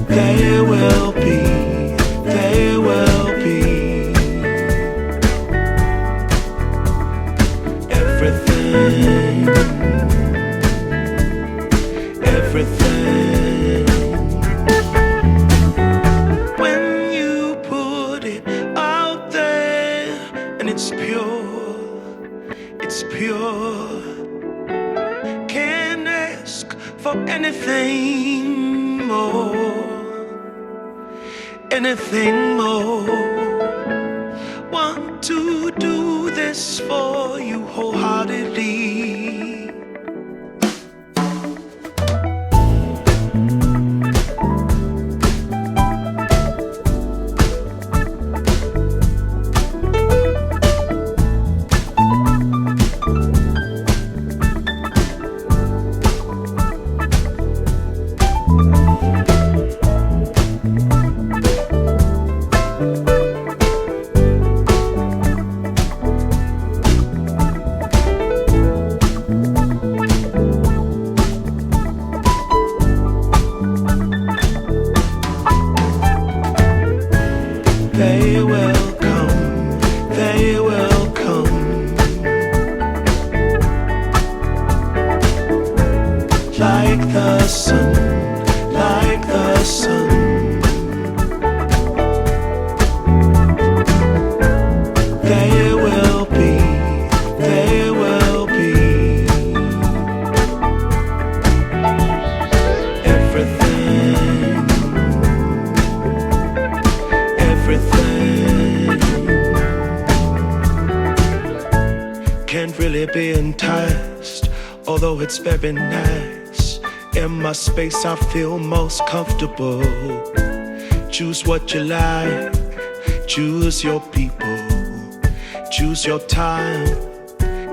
They will be, they will be everything, everything. When you put it out there and it's pure, can't ask for anything more, anything more. Want to do this for you wholeheartedly. They will come, they will come, like the sun, like the sun. They will be, they will be everything, everything. Can't really be enticed, although it's very nice. In my space I feel most comfortable. Choose what you like, choose your people, choose your time,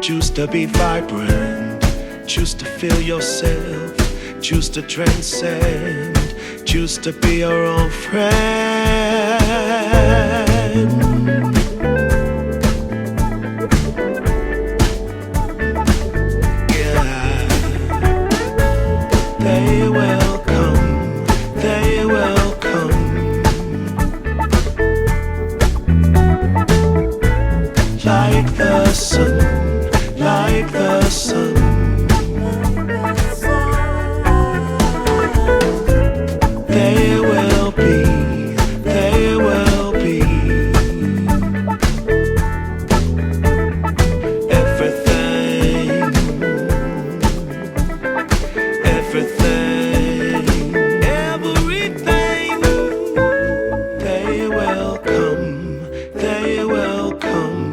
choose to be vibrant, choose to feel yourself, choose to transcend, choose to be your own friend. Yeah, they will come, they will come, like the sun, like the sun. They will be, they will be everything, everything, everything. They will come, they will come,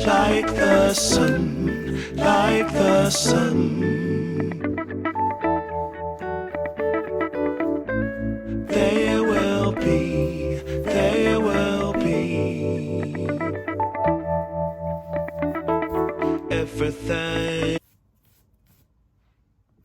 like the sun, like the sun. They will be, they will be everything.